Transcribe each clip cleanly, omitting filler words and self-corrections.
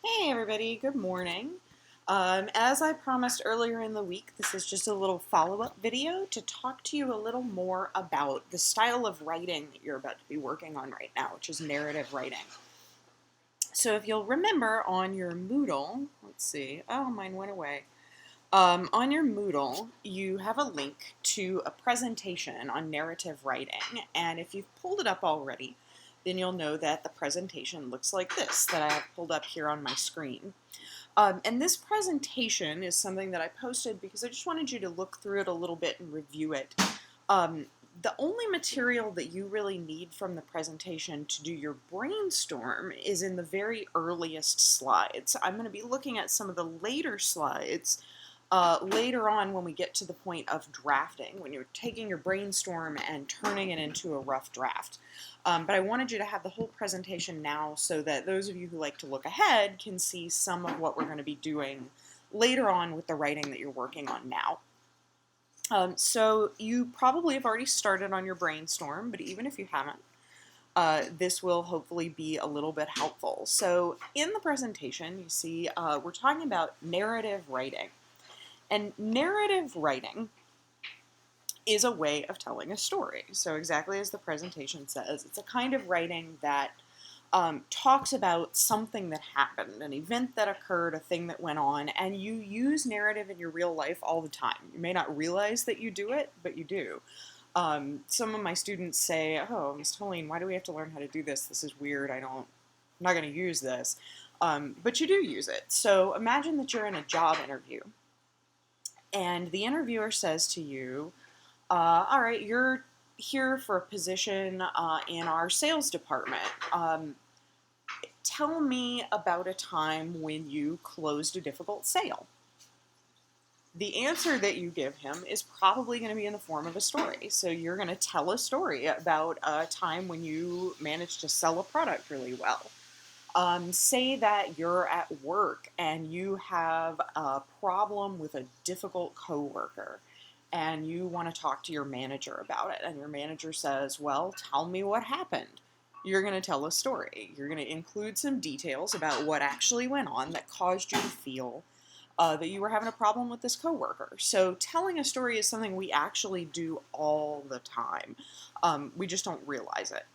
Hey everybody, good morning. As I promised earlier in the week, this is just a little follow-up video to talk to you a little more about the style of writing that you're about to be working on right now, which is narrative writing. So if you'll remember on your Moodle, let's see, oh, mine went away. On your Moodle, you have a link to a presentation on narrative writing, and if you've pulled it up already, then you'll know that the presentation looks like this that I have pulled up here on my screen. And this presentation is something that I posted because I just wanted you to look through it a little bit and review it. The only material that you really need from the presentation to do your brainstorm is in the very earliest slides. I'm going to be looking at some of the later slides later on when we get to the point of drafting, when you're taking your brainstorm and turning it into a rough draft. But I wanted you to have the whole presentation now so that those of you who like to look ahead can see some of what we're going to be doing later on with the writing that you're working on now. So you probably have already started on your brainstorm, but even if you haven't, this will hopefully be a little bit helpful. So in the presentation, you see we're talking about narrative writing. And narrative writing is a way of telling a story. So exactly as the presentation says, it's a kind of writing that talks about something that happened, an event that occurred, a thing that went on, and you use narrative in your real life all the time. You may not realize that you do it, but you do. Some of my students say, "Oh, Ms. Tolene, why do we have to learn how to do this? This is weird. I'm not going to use this." But you do use it. So imagine that you're in a job interview, and the interviewer says to you, all right, you're here for a position in our sales department. Tell me about a time when you closed a difficult sale. The answer that you give him is probably going to be in the form of a story. So you're going to tell a story about a time when you managed to sell a product really well. Say that you're at work and you have a problem with a difficult coworker and you want to talk to your manager about it, and your manager says, well, tell me what happened. You're going to tell a story. You're going to include some details about what actually went on that caused you to feel that you were having a problem with this coworker. So telling a story is something we actually do all the time. We just don't realize it.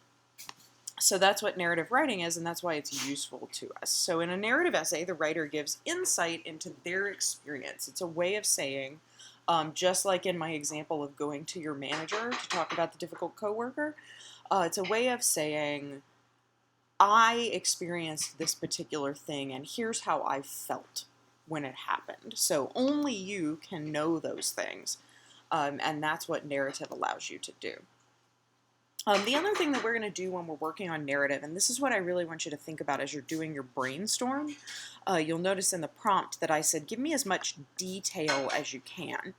So that's what narrative writing is, and that's why it's useful to us. So in a narrative essay, the writer gives insight into their experience. It's a way of saying, just like in my example of going to your manager to talk about the difficult coworker, it's a way of saying, I experienced this particular thing, and here's how I felt when it happened. So only you can know those things, and that's what narrative allows you to do. The other thing that we're going to do when we're working on narrative, and this is what I really want you to think about as you're doing your brainstorm, you'll notice in the prompt that I said, give me as much detail as you can.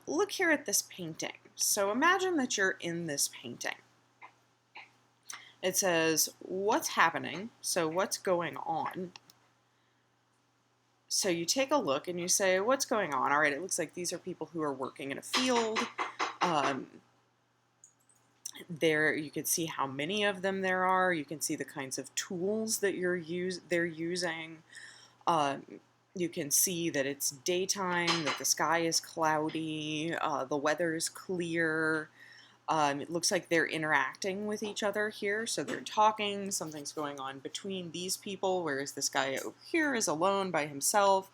Look here at this painting. So imagine that you're in this painting. It says, what's happening? So what's going on? So you take a look and you say, what's going on? All right, it looks like these are people who are working in a field. There you can see how many of them there are. You can see the kinds of tools that they're using. You can see that it's daytime, that the sky is cloudy, the weather is clear. It looks like they're interacting with each other here, so they're talking. Something's going on between these people, whereas this guy over here is alone by himself.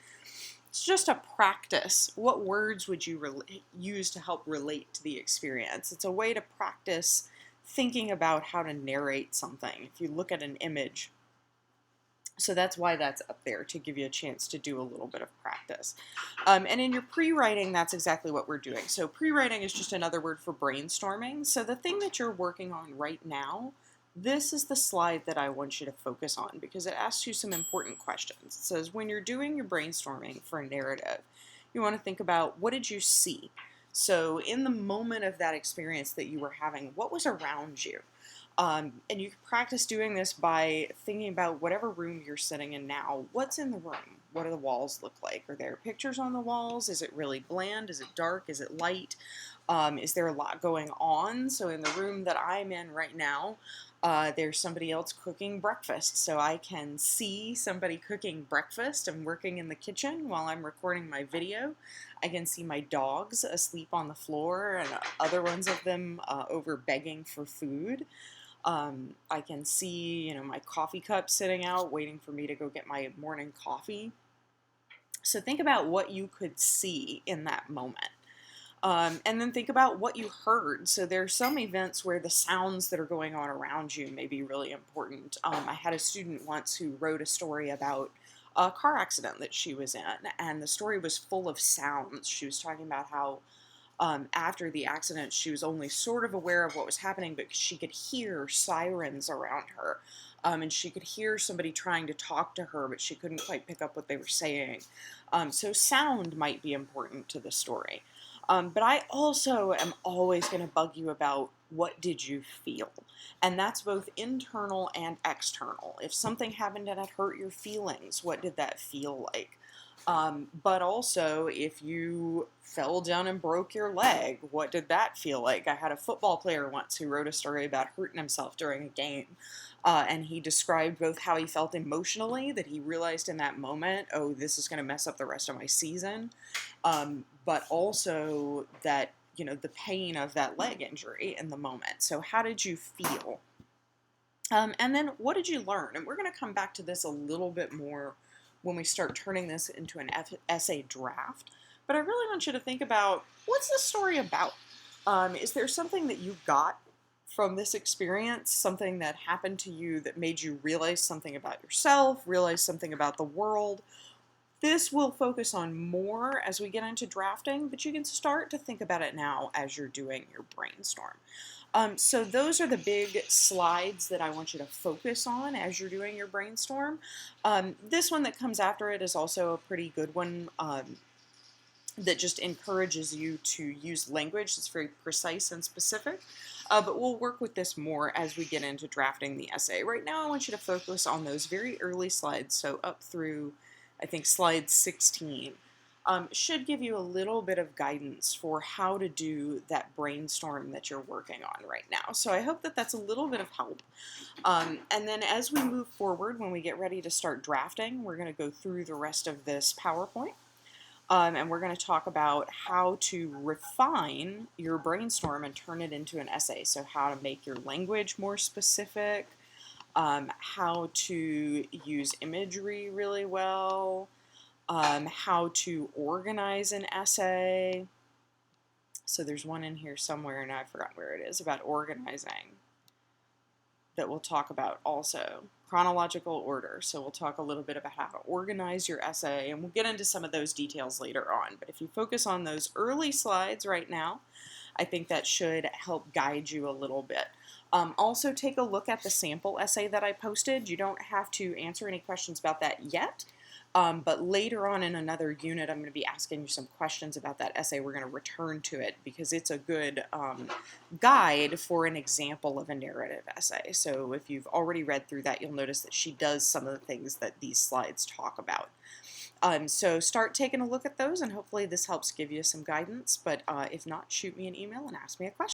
It's just a practice. What words would you use to help relate to the experience? It's a way to practice thinking about how to narrate something if you look at an image. So that's why that's up there, to give you a chance to do a little bit of practice. And in your pre-writing, that's exactly what we're doing. So pre-writing is just another word for brainstorming. So the thing that you're working on right now, this is the slide that I want you to focus on because it asks you some important questions. It says when you're doing your brainstorming for a narrative, you want to think about, what did you see? So in the moment of that experience that you were having, what was around you? And you can practice doing this by thinking about whatever room you're sitting in now. What's in the room? What do the walls look like? Are there pictures on the walls? Is it really bland? Is it dark? Is it light? Is there a lot going on? So in the room that I'm in right now, There's somebody else cooking breakfast, so I can see somebody cooking breakfast and working in the kitchen while I'm recording my video. I can see my dogs asleep on the floor and other ones of them over begging for food. I can see, my coffee cup sitting out waiting for me to go get my morning coffee. So think about what you could see in that moment. And then think about what you heard. So there are some events where the sounds that are going on around you may be really important. I had a student once who wrote a story about a car accident that she was in, and the story was full of sounds. She was talking about how after the accident she was only sort of aware of what was happening, but she could hear sirens around her. And she could hear somebody trying to talk to her, but she couldn't quite pick up what they were saying. So sound might be important to the story. But I also am always going to bug you about what did you feel? And that's both internal and external. If something happened and it hurt your feelings, what did that feel like? But also, if you fell down and broke your leg, what did that feel like? I had a football player once who wrote a story about hurting himself during a game. And he described both how he felt emotionally, that he realized in that moment, oh, this is going to mess up the rest of my season. But also that, the pain of that leg injury in the moment. So how did you feel? And then what did you learn? And we're going to come back to this a little bit more when we start turning this into an essay draft. But I really want you to think about, what's the story about? Is there something that you got from this experience, something that happened to you that made you realize something about yourself, realize something about the world? This will focus on more as we get into drafting, but you can start to think about it now as you're doing your brainstorm. So those are the big slides that I want you to focus on as you're doing your brainstorm. This one that comes after it is also a pretty good one that just encourages you to use language that's very precise and specific. But we'll work with this more as we get into drafting the essay. Right now I want you to focus on those very early slides, so up through, I think, slide 16. Should give you a little bit of guidance for how to do that brainstorm that you're working on right now. So I hope that that's a little bit of help. And then as we move forward, when we get ready to start drafting, we're going to go through the rest of this PowerPoint. And we're going to talk about how to refine your brainstorm and turn it into an essay. So how to make your language more specific, how to use imagery really well, how to organize an essay. So there's one in here somewhere, and I forgot where it is, about organizing that we'll talk about also. Chronological order. So we'll talk a little bit about how to organize your essay, and we'll get into some of those details later on. But if you focus on those early slides right now, I think that should help guide you a little bit. Also take a look at the sample essay that I posted. You don't have to answer any questions about that yet. But later on in another unit, I'm going to be asking you some questions about that essay. We're going to return to it because it's a good guide for an example of a narrative essay. So if you've already read through that, you'll notice that she does some of the things that these slides talk about. So start taking a look at those, and hopefully this helps give you some guidance. But if not, shoot me an email and ask me a question.